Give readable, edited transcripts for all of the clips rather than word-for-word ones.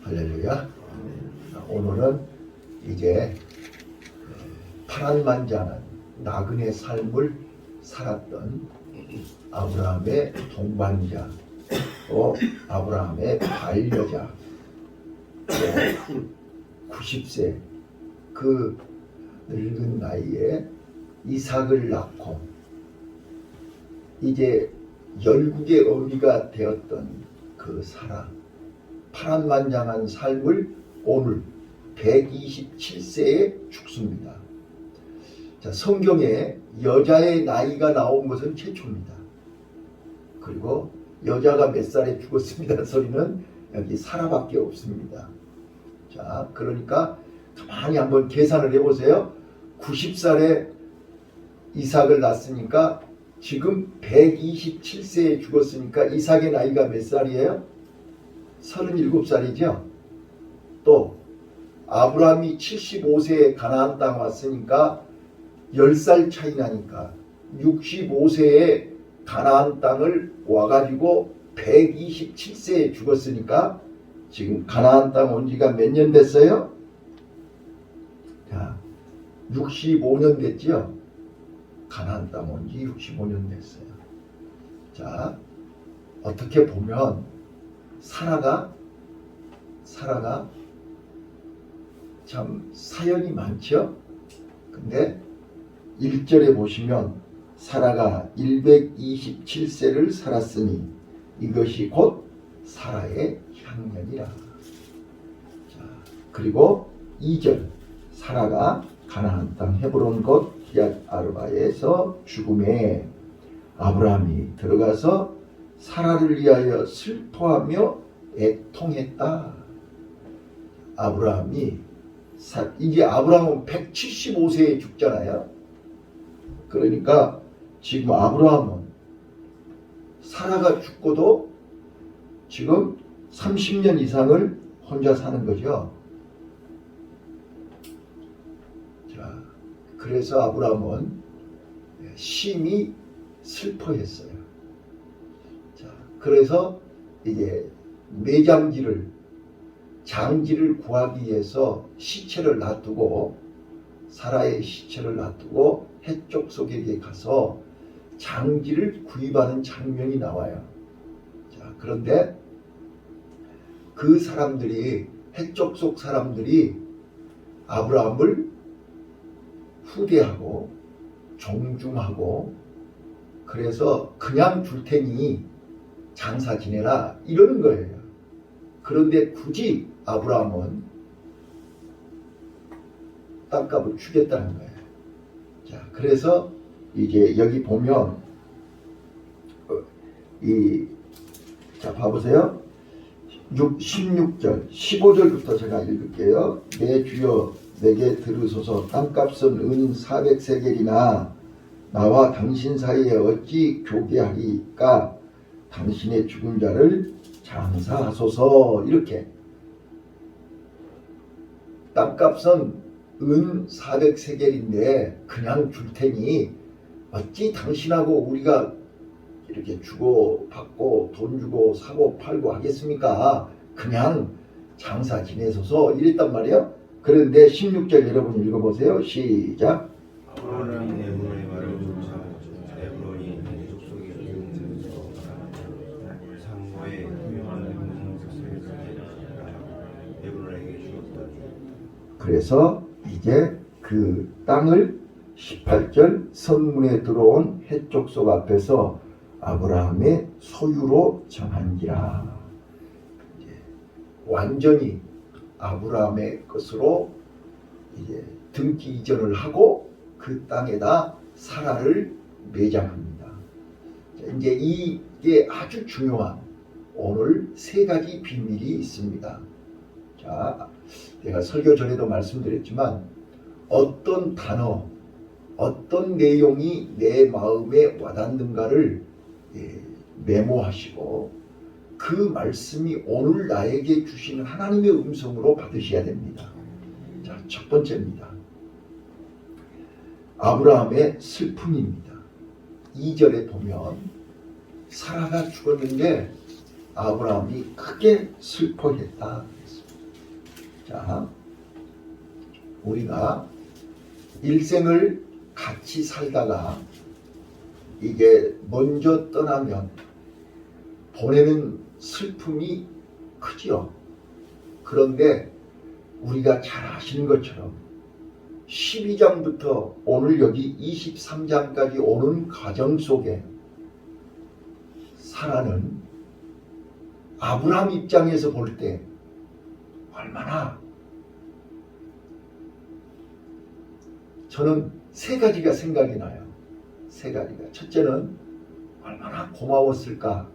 할렐루야. 오늘은 이제 파란만장한 나그네 삶을 살았던 아브라함의 동반자, 또 아브라함의 반려자, 90세 그 늙은 나이에 이삭을 낳고 이제 열국의 어미가 되었던 그 사라, 파란만장한 삶을 오늘 127세에 죽습니다. 자, 성경에 여자의 나이가 나온 것은 최초입니다. 그리고 여자가 몇 살에 죽었습니다 소리는 여기 사라밖에 없습니다. 자, 그러니까 가만히 한번 계산을 해보세요. 90살에 이삭을 낳았으니까 지금 127세에 죽었으니까 이삭의 나이가 몇 살이에요? 37살이죠. 또 아브라함이 75세에 가나안 땅 왔으니까 10살 차이 나니까 65세에 가나안 땅을 와가지고 127세에 죽었으니까 지금 가나안 땅 온 지가 몇 년 됐어요? 자, 65년 됐죠? 가나안 땅 온 지 65년 됐어요. 자, 어떻게 보면 사라가 참 사연이 많죠? 근데 1절에 보시면 사라가 127세를 살았으니 이것이 곧 사라의 향년이라. 자, 그리고 2절 사라가 가나안 땅 헤브론 곧 기앗 아르바에서 죽음에 아브라함이 들어가서 사라를 위하여 슬퍼하며 애통했다. 아브라함이 이제 아브라함은 175세에 죽잖아요. 그러니까 지금 아브라함은 사라가 죽고도 지금 30년 이상을 혼자 사는 거죠. 자, 그래서 아브라함은 심히 슬퍼했어요. 자, 그래서 이제 장지를 구하기 위해서 시체를 놔두고 사라의 시체를 놔두고 해쪽 속에게 가서 장지를 구입하는 장면이 나와요. 자, 그런데 그 사람들이 해쪽 속 사람들이 아브라함을 후대하고 존중하고 그래서 그냥 줄 테니 장사 지내라 이러는 거예요. 그런데 굳이 아브라함은 땅값을 주겠다는 거예요. 자, 그래서 이제 여기 보면 자, 봐보세요. 16절, 15절부터 제가 읽을게요. 내 주여 내게 들으소서. 땅값은 은 400세겔이나 나와 당신 사이에 어찌 교개하리까? 당신의 죽은 자를 장사하소서. 이렇게 땅값은 은 400세겔인데 그냥 줄 테니 어찌 당신하고 우리가 이렇게 주고 받고 돈 주고 사고 팔고 하겠습니까? 그냥 장사 지내소서 이랬단 말이에요. 그런데 16절 여러분 읽어보세요. 시작. 아브라함이 에브론의 말을 조차 에브론이 족속의 상고에 유명한 에브론에게 주었다. 그래서 이제 그 땅을 18절 성문에 들어온 해족속 앞에서 아브라함의 소유로 정한지라. 완전히 아브라함의 것으로 이제 등기 이전을 하고 그 땅에다 사라를 매장합니다. 이제 이게 아주 중요한 오늘 세 가지 비밀이 있습니다. 자, 내가 설교 전에도 말씀드렸지만 어떤 단어, 어떤 내용이 내 마음에 와닿는가를 메모하시고 그 말씀이 오늘 나에게 주시는 하나님의 음성으로 받으셔야 됩니다. 자, 첫 번째입니다. 아브라함의 슬픔입니다. 2절에 보면 사라가 죽었는데 아브라함이 크게 슬퍼했다. 자, 우리가 일생을 같이 살다가 이게 먼저 떠나면 보내는 슬픔이 크지요. 그런데 우리가 잘 아시는 것처럼 12장부터 오늘 여기 23장까지 오는 과정 속에 사라는 아브라함 입장에서 볼 때 얼마나, 저는 세 가지가 생각이 나요. 세 가지가. 첫째는 얼마나 고마웠을까.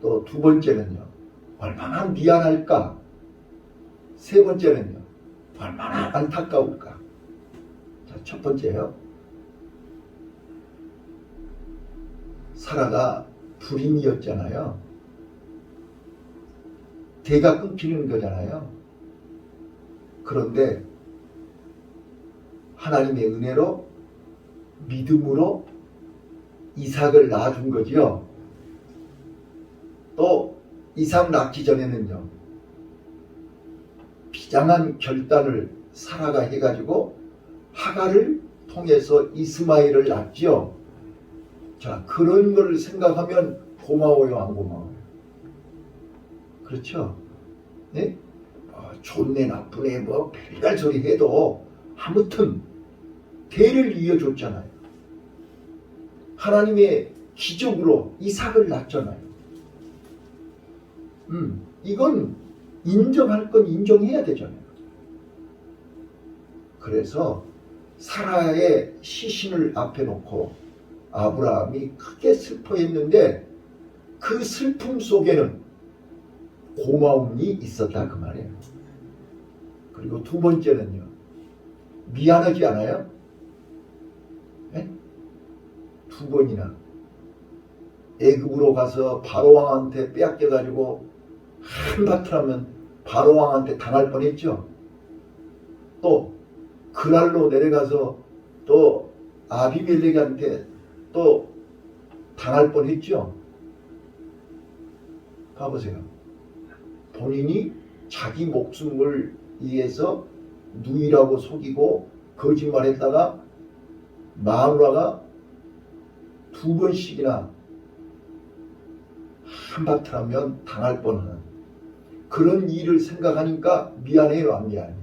또 두 번째는요, 얼마나 미안할까. 세 번째는요, 얼마나 안타까울까. 자, 첫 번째요. 사라가 불임이었잖아요. 대가 끊기는 거잖아요. 그런데 하나님의 은혜로 믿음으로 이삭을 낳아준 거지요. 또 이삭 낳기 전에는요, 비장한 결단을 사라가 해가지고 하갈을 통해서 이스마엘을 낳지요. 자, 그런 걸 생각하면 고마워요, 안 고마워요? 그렇죠? 네? 좋네 나쁘네 뭐 별별 소리 해도 아무튼 대를 이어줬잖아요. 하나님의 기적으로 이삭을 낳잖아요. 이건 인정할 건 인정해야 되잖아요. 그래서 사라의 시신을 앞에 놓고 아브라함이 크게 슬퍼했는데 그 슬픔 속에는 고마움이 있었다 그 말이에요. 그리고 두 번째는요, 미안하지 않아요? 네? 두 번이나 애굽으로 가서 바로왕한테 빼앗겨가지고 한바탕 하면 바로왕한테 당할 뻔했죠. 또 그랄로 내려가서 또 아비멜렉한테 또 당할 뻔했죠. 봐보세요. 본인이 자기 목숨을 위해서 누이라고 속이고 거짓말했다가 마누라가 두 번씩이나 한바탕 하면 당할 뻔하는 그런 일을 생각하니까 미안해요, 안 미안해요?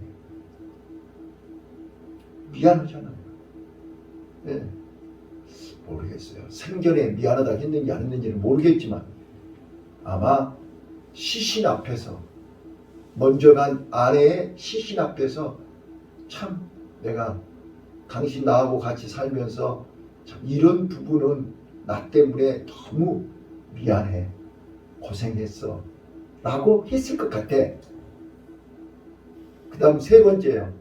미안하잖아요. 네. 모르겠어요. 생전에 미안하다 했는지 안 했는지는 모르겠지만 아마 시신 앞에서, 먼저 간 아내의 시신 앞에서 참 내가 당신 나하고 같이 살면서 참 이런 부분은 나 때문에 너무 미안해, 고생했어 라고 했을 것 같아. 그 다음 세 번째요,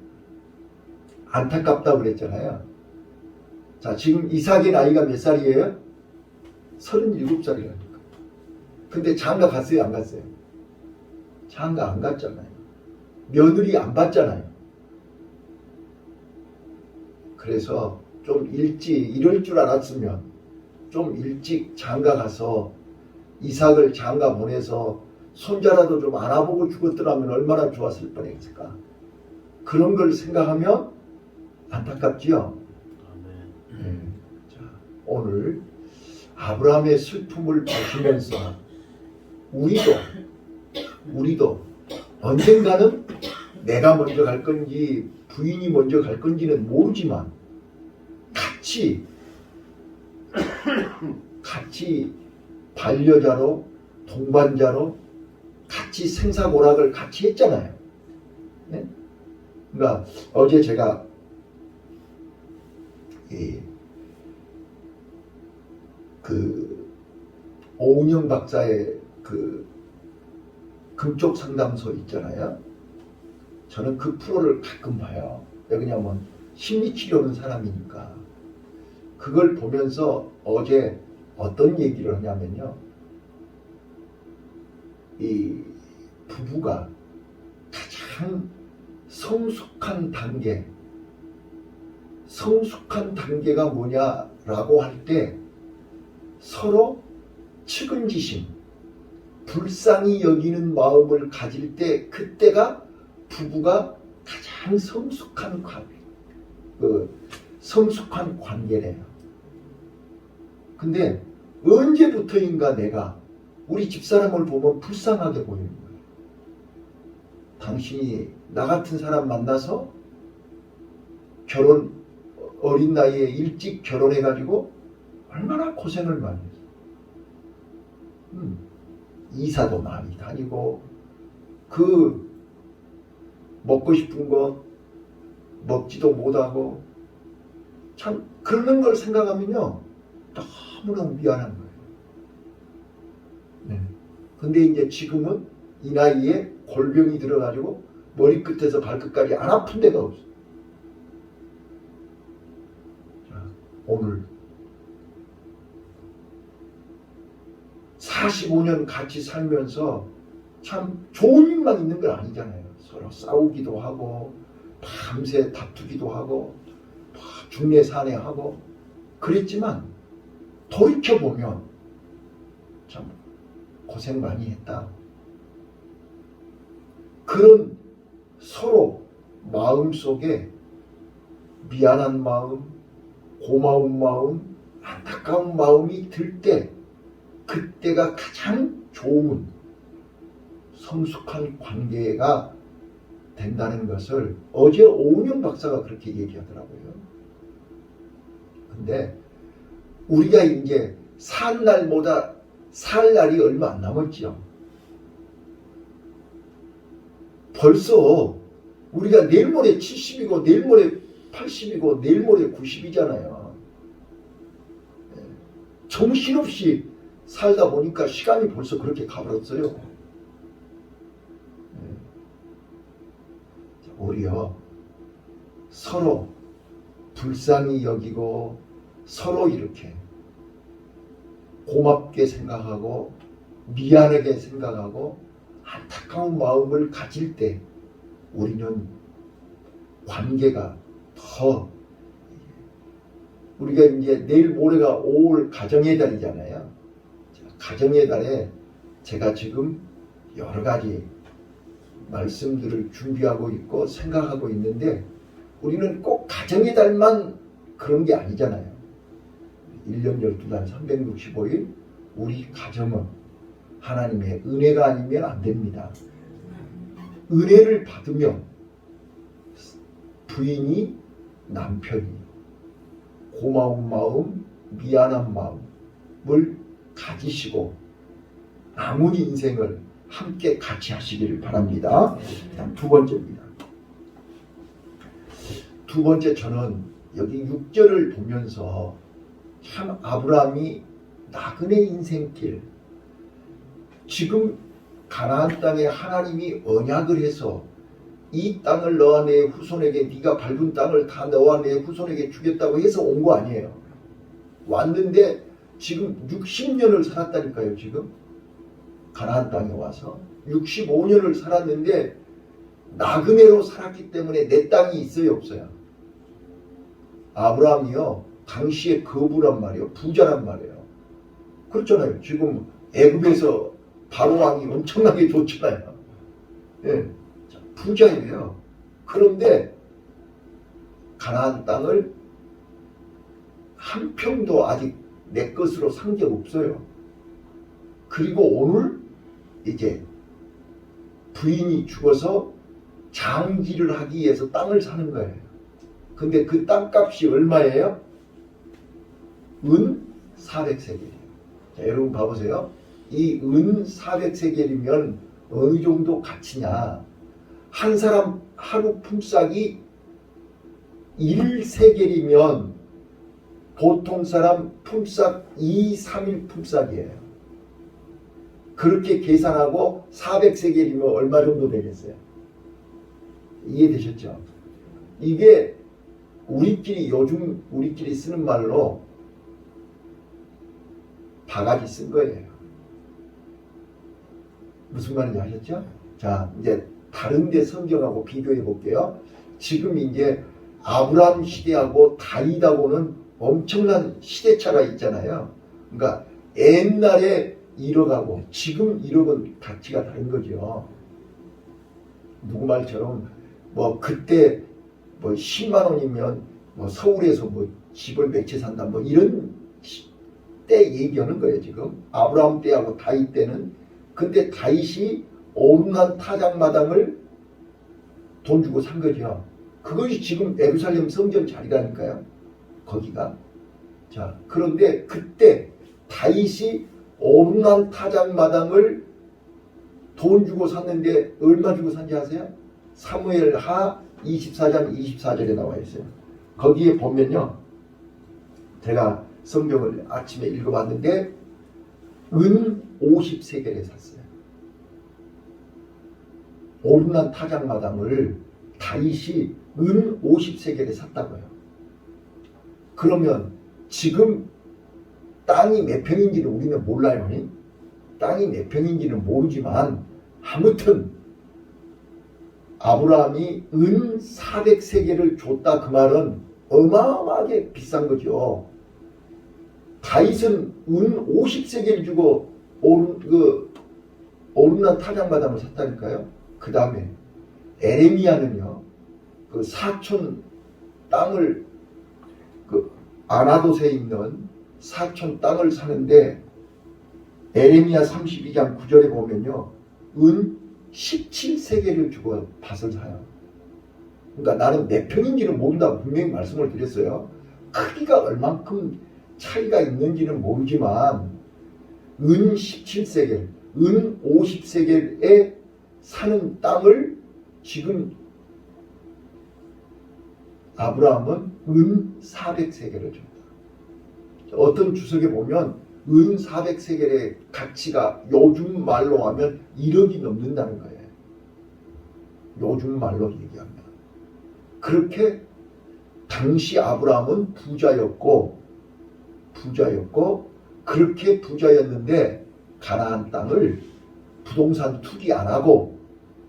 안타깝다고 그랬잖아요. 자, 지금 이삭의 나이가 몇 살이에요? 37살이라니까. 근데 장가 갔어요, 안 갔어요? 장가 안 갔잖아요. 며느리 안 받잖아요. 그래서 좀 일찍, 이럴 줄 알았으면 좀 일찍 장가 가서 이삭을 장가 보내서 손자라도 좀 안아보고 죽었더라면 얼마나 좋았을 뻔했을까. 그런 걸 생각하면 안타깝지요. 자, 오늘 아브라함의 슬픔을 보시면서 우리도 언젠가는 내가 먼저 갈 건지 부인이 먼저 갈 건지는 모르지만 같이 반려자로, 동반자로 같이 생사고락을 같이 했잖아요. 네? 그러니까 어제 제가 그 오은영 박사의 그 금쪽 상담소 있잖아요. 저는 그 프로를 가끔 봐요. 왜냐면 심리치료는 사람이니까. 그걸 보면서 어제 어떤 얘기를 하냐면요, 이 부부가 가장 성숙한 단계가 뭐냐라고 할 때 서로 측은지심, 불쌍히 여기는 마음을 가질 때 그때가 부부가 가장 성숙한 관계래요. 근데 언제부터인가 내가 우리 집사람을 보면 불쌍하게 보이는 거예요. 당신이 나 같은 사람 만나서 어린 나이에 일찍 결혼해가지고 얼마나 고생을 많이 했어. 이사도 많이 다니고 먹고 싶은 거 먹지도 못하고 참 그런 걸 생각하면요 너무너무 미안한 거예요. 네. 근데 이제 지금은 이 나이에 골병이 들어가지고 머리끝에서 발끝까지 안 아픈 데가 없어. 자, 오늘 45년 같이 살면서 참 좋은 일만 있는 건 아니잖아요. 서로 싸우기도 하고 밤새 다투기도 하고 중내산해하고 그랬지만 돌이켜보면 참 고생 많이 했다. 그런 서로 마음속에 미안한 마음, 고마운 마음, 안타까운 마음이 들 때 그때가 가장 좋은 성숙한 관계가 된다는 것을 어제 오은영 박사가 그렇게 얘기하더라고요. 근데 우리가 이제 살 날이 얼마 안 남았죠. 벌써 우리가 내일 모레 70이고 내일 모레 80이고 내일 모레 90이잖아요. 정신없이 살다 보니까 시간이 벌써 그렇게 가버렸어요. 오히려 서로 불쌍히 여기고 서로 이렇게 고맙게 생각하고 미안하게 생각하고 안타까운 마음을 가질 때 우리는 관계가 더 우리가 이제 내일 모레가 5월 가정의 달이잖아요. 가정의 달에 제가 지금 여러 가지 말씀들을 준비하고 있고 생각하고 있는데 우리는 꼭 가정의 달만 그런 게 아니잖아요. 1년 12달 365일 우리 가정은 하나님의 은혜가 아니면 안 됩니다. 은혜를 받으면 부인이 남편이 고마운 마음, 미안한 마음을 가지시고 남은 인생을 함께 같이 하시기를 바랍니다. 다음 두 번째입니다. 두 번째 저는 여기 6절을 보면서 참 아브라함이 나그네 인생길 지금 가나안 땅에 하나님이 언약을 해서 이 땅을 너와 내 후손에게 네가 밟은 땅을 다 너와 내 후손에게 주겠다고 해서 온 거 아니에요. 왔는데 지금 60년을 살았다니까요. 지금 가나안 땅에 와서 65년을 살았는데 나그네로 살았기 때문에 내 땅이 있어요 없어요? 아브라함이요 당시에 거부란 말이에요. 부자란 말이에요. 그렇잖아요. 지금 애굽에서 바로 왕이 엄청나게 좋잖아요. 예, 부자예요. 그런데 가나안 땅을 한 평도 아직 내 것으로 산 게 없어요. 그리고 오늘 이제 부인이 죽어서 장기를 하기 위해서 땅을 사는 거예요. 근데 그 땅값이 얼마예요? 은 400세겔이에요. 자, 여러분 봐보세요. 이 은 400세겔이면 어느 정도 가치냐? 한 사람 하루 품삯이 1세겔이면 보통 사람 품삯 2, 3일 품삯이에요. 그렇게 계산하고 400세겔이면 얼마 정도 되겠어요? 이해되셨죠? 이게 요즘 우리끼리 쓰는 말로 바가지 쓴 거예요. 무슨 말인지 아셨죠? 자, 이제 다른 데 성경하고 비교해 볼게요. 지금 이제 아브라함 시대하고 다윗하고는 엄청난 시대차가 있잖아요. 그러니까 옛날에 1억하고 지금 1억은 가치가 다른 거죠. 누구 말처럼 뭐 그때 뭐 10만 원이면 뭐 서울에서 뭐 집을 몇 채 산다 뭐 이런 때 얘기하는 거예요. 지금 아브라함 때하고 다윗 때는. 근데 다윗이 오르난 타작마당을 돈 주고 산 거죠. 그것이 지금 예루살렘 성전 자리라니까요. 거기가. 자, 그런데 그때 다윗이 오르난 타작마당을 돈 주고 샀는데 얼마 주고 산지 아세요? 사무엘하 24장 24절에 나와 있어요. 거기에 보면요. 제가 성경을 아침에 읽어봤는데 은 50세겔에 샀어요. 오르난 타작마당을 다윗이 은 50세겔에 샀다고요. 그러면 지금 땅이 몇 평인지는 우리는 몰라요. 땅이 몇 평인지는 모르지만 아무튼 아브라함이 은 400세겔을 줬다 그 말은 어마어마하게 비싼 거죠. 다윗은 은 50세겔 주고 오르난 타작마당을 샀다니까요. 그 다음에 에레미야는요. 그 사촌 땅을 그 아나돗에 있는 사촌 땅을 사는데 에레미야 32장 9절에 보면요. 은 17세겔을 주고 밭을 사요. 그러니까 나는 몇 평인지는 모른다고 분명히 말씀을 드렸어요. 크기가 얼만큼 차이가 있는지는 모르지만 은 17세겔, 은 50세겔에 사는 땅을 지금 아브라함은 은 400세겔을 줍니다. 어떤 주석에 보면 은 400세겔의 가치가 요즘 말로 하면 1억이 넘는다는 거예요. 요즘 말로 얘기합니다. 그렇게 당시 아브라함은 부자였고 그렇게 부자였는데 가나안 땅을 부동산 투기 안 하고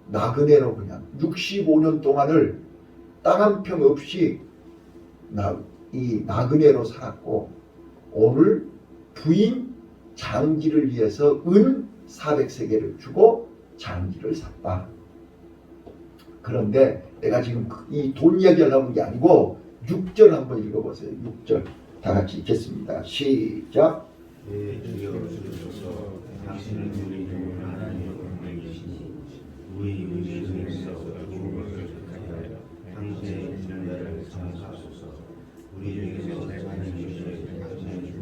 나그네로 그냥 65년 동안을 땅 한 평 없이 이 나그네로 살았고 오늘 부인 장지를 위해서 은 400세겔을 주고 장지를 샀다. 그런데 내가 지금 이 돈 이야기를 하는 게 아니고 6절 한번 읽어보세요. 6절 다 같이 읽겠습니다. 시작. 내 주여 주소서 당신은 우리 주 하나님의 공백이시니 우리 의식에서 구원을 하여 당신의 진리를 전하소서. 우리 중에서 자는 주시에 당신의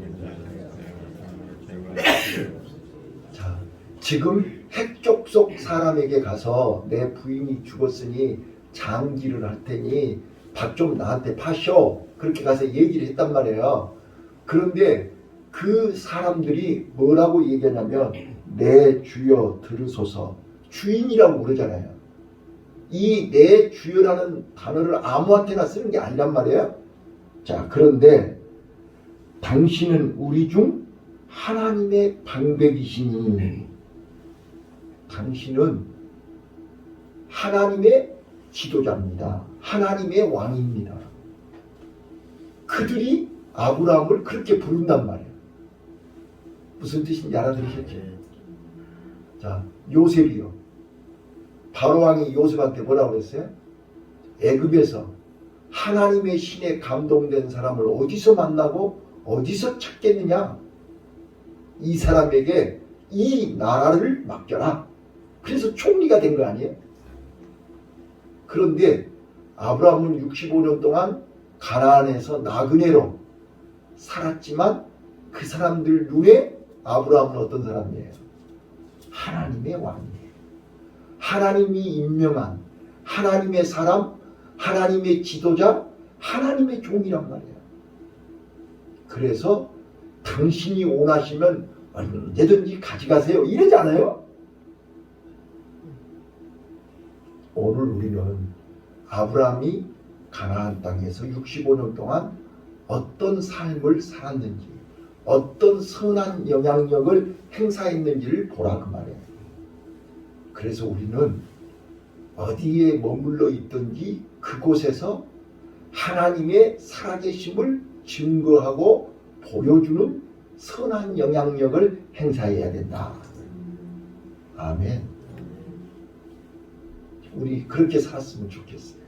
자, 지금 핵족속 사람에게 가서 내 부인이 죽었으니 장기를 할 테니 밭 좀 나한테 파쇼 그렇게 가서 얘기를 했단 말이에요. 그런데 그 사람들이 뭐라고 얘기하냐면 내 주여 들으소서. 주인이라고 그러잖아요. 이 내 주여라는 단어를 아무한테나 쓰는 게 아니란 말이에요. 자, 그런데 당신은 우리 중 하나님의 방백이시니 당신은 하나님의 지도자입니다. 하나님의 왕입니다. 그들이 아브라함을 그렇게 부른단 말이에요. 무슨 뜻인지 알아들으셨죠? 자, 요셉이요. 바로왕이 요셉한테 뭐라고 그랬어요? 애굽에서 하나님의 신에 감동된 사람을 어디서 만나고 어디서 찾겠느냐? 이 사람에게 이 나라를 맡겨라. 그래서 총리가 된 거 아니에요? 그런데 아브라함은 65년 동안 가나안에서 나그네로 살았지만 그 사람들 눈에 아브라함은 어떤 사람이에요? 하나님의 왕이에요. 하나님이 임명한 하나님의 사람, 하나님의 지도자, 하나님의 종이란 말이에요. 그래서 당신이 원하시면 언제든지 가져가세요. 이러지 않아요? 오늘 우리는 아브라함이 가나안 땅에서 65년 동안 어떤 삶을 살았는지, 어떤 선한 영향력을 행사했는지를 보라 그 말이에요. 그래서 우리는 어디에 머물러 있든지 그곳에서 하나님의 살아계심을 증거하고 보여주는 선한 영향력을 행사해야 된다. 아멘. 우리 그렇게 살았으면 좋겠어요.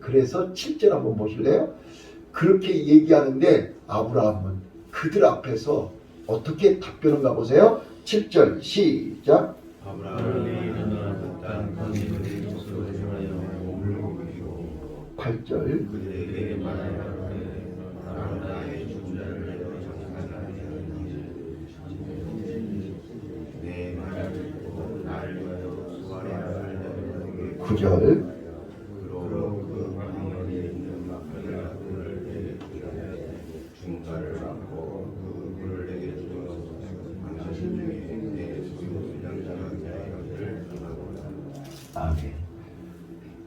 그래서 7절 한번 보실래요? 그렇게 얘기하는데 아브라함은 그들 앞에서 어떻게 답변한가 보세요. 7절 시작. 아브라함이 일어나 땅 건너편의 족속을 향하여 몸을 굽히고 8절 그들에게 말하되 나로 나의 죽은 자를 내어 장사하게 내 말을 듣고 나를 위하여 수하라 하려는 9절 그러므로 그 광야에 있는 막걸리와 꿀을 내게 주되 중가를 받고 그 꿀을 내게 주어서 당신 중에 내 소유 양자가 되기를 바라보라. 아멘.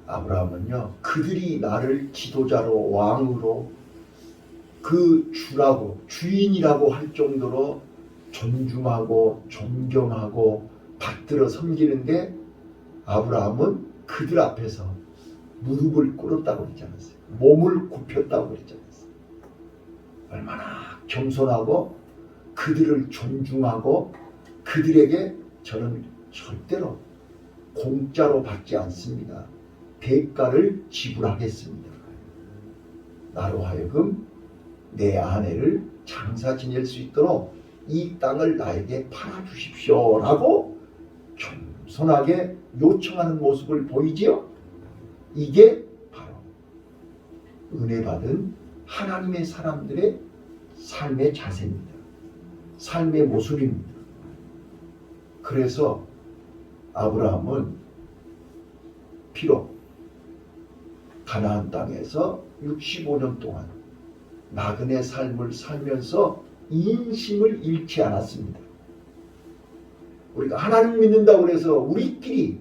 아브라함은요, 그들이 나를 지도자로 왕으로 그 주라고 주인이라고 할 정도로 존중하고 존경하고 받들어 섬기는데 아브라함은 그들 앞에서 무릎을 꿇었다고 그러지 않았어요. 몸을 굽혔다고 그러지 않았어요. 얼마나 겸손하고 그들을 존중하고 그들에게 저는 절대로 공짜로 받지 않습니다. 대가를 지불하겠습니다. 나로 하여금 내 아내를 장사 지낼 수 있도록 이 땅을 나에게 팔아주십시오 라고 겸손하게 요청하는 모습을 보이지요. 이게 바로 은혜 받은 하나님의 사람들의 삶의 자세입니다. 삶의 모습입니다. 그래서 아브라함은 비록 가나안 땅에서 65년 동안 나그네 삶을 살면서 인심을 잃지 않았습니다. 우리가 하나님 믿는다고 해서 우리끼리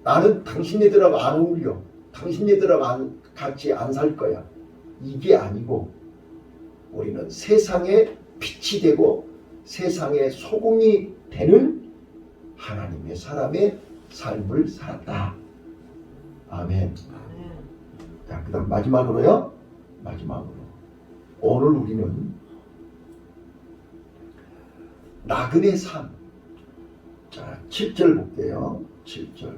나는 당신네들하고 안 어울려, 당신네들하고 같이 안 살 거야, 이게 아니고 우리는 세상에 빛이 되고 세상에 소금이 되는 하나님의 사람의 삶을 살았다. 아멘. 자, 그 다음 마지막으로요. 마지막으로 오늘 우리는 나그네 삶. 자, 7절 볼게요. 7절.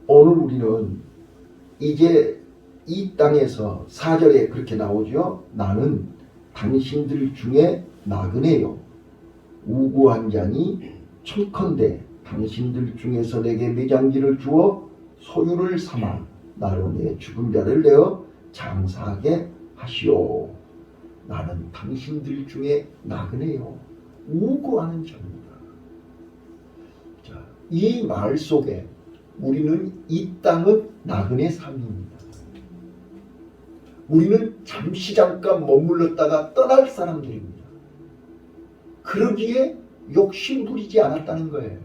오늘 우리는 이제 이 땅에서 4절에 그렇게 나오죠. 나는 당신들 중에 나그네요. 우고한 자니 청컨대 당신들 중에서 내게 매장지를 주어 소유를 삼아 나로 내 죽은 자를 내어 장사하게 하시오. 나는 당신들 중에 나그네요. 우고하는 자입니다. 자, 이 말 속에 우리는 이 땅은 나그네 삶입니다. 우리는 잠시 잠깐 머물렀다가 떠날 사람들입니다. 그러기에 욕심 부리지 않았다는 거예요.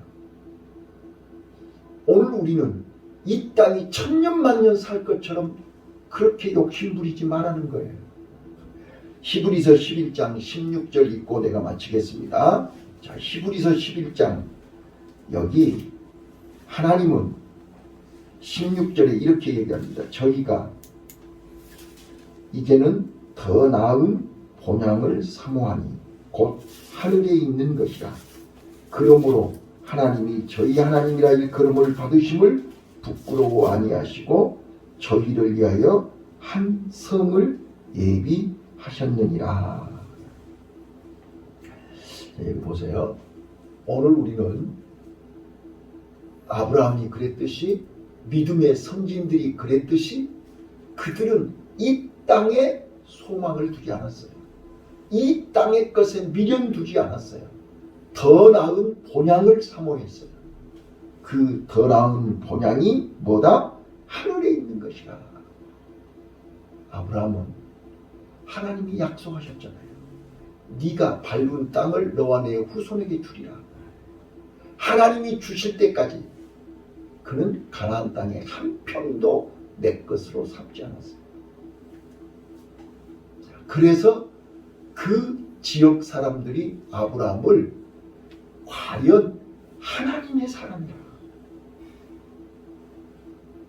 오늘 우리는 이 땅이 천년만년 살 것처럼 그렇게 욕심 부리지 말라는 거예요. 히브리서 11장 16절 읽고 내가 마치겠습니다. 자, 히브리서 11장 여기 하나님은 16절에 이렇게 얘기합니다. 저희가 이제는 더 나은 본향을 사모하니 곧 하늘에 있는 것이라. 그러므로 하나님이 저희 하나님이라 일컬음을 받으심을 부끄러워 아니하시고 저희를 위하여 한 성을 예비하셨느니라. 여기 보세요. 오늘 우리는 아브라함이 그랬듯이 믿음의 선진들이 그랬듯이 그들은 이 땅에 소망을 두지 않았어요. 이 땅의 것에 미련 두지 않았어요. 더 나은 본향을 사모했어요. 그 더 나은 본향이 뭐다? 하늘에 있는 것이라. 아브라함은 하나님이 약속하셨잖아요. 네가 밟은 땅을 너와 내 후손에게 주리라. 하나님이 주실 때까지 그는 가나안 땅에 한 평도 내 것으로 삼지 않았어요. 그래서 그 지역 사람들이 아브라함을 과연 하나님의 사람이라,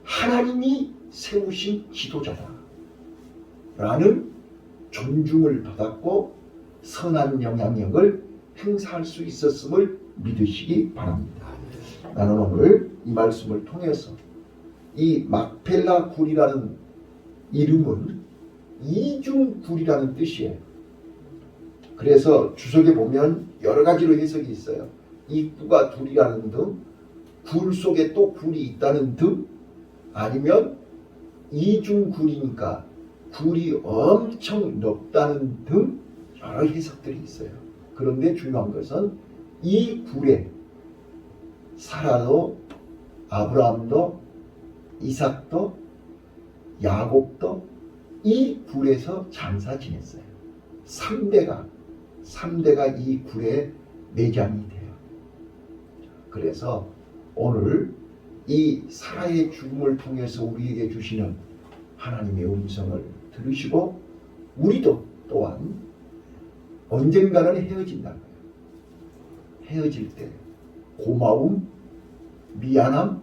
하나님이 세우신 지도자다 라는 존중을 받았고 선한 영향력을 행사할 수 있었음을 믿으시기 바랍니다. 나는 오늘 이 말씀을 통해서 이 막펠라 굴이라는 이름은 이중굴이라는 뜻이에요. 그래서 주석에 보면 여러 가지로 해석이 있어요. 입구가 둘이라는 등, 굴 속에 또 굴이 있다는 등, 아니면 이중굴이니까 굴이 엄청 넓다는 등 여러 해석들이 있어요. 그런데 중요한 것은 이 굴에 사라도, 아브라함도, 이삭도, 야곱도 이 굴에서 장사 지냈어요. 3대가 이 굴에 매장이 돼요. 그래서 오늘 이 사라의 죽음을 통해서 우리에게 주시는 하나님의 음성을 들으시고 우리도 또한 언젠가는 헤어진다는 거예요. 헤어질 때 고마움, 미안함,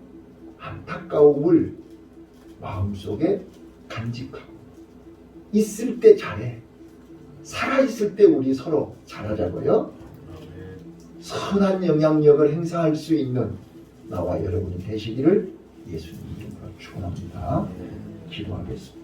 안타까움을 마음속에 간직하고 있을 때 잘해. 살아있을 때 우리 서로 잘하자고요. 선한 영향력을 행사할 수 있는 나와 여러분이 되시기를 예수님 이름으로 축원합니다. 기도하겠습니다.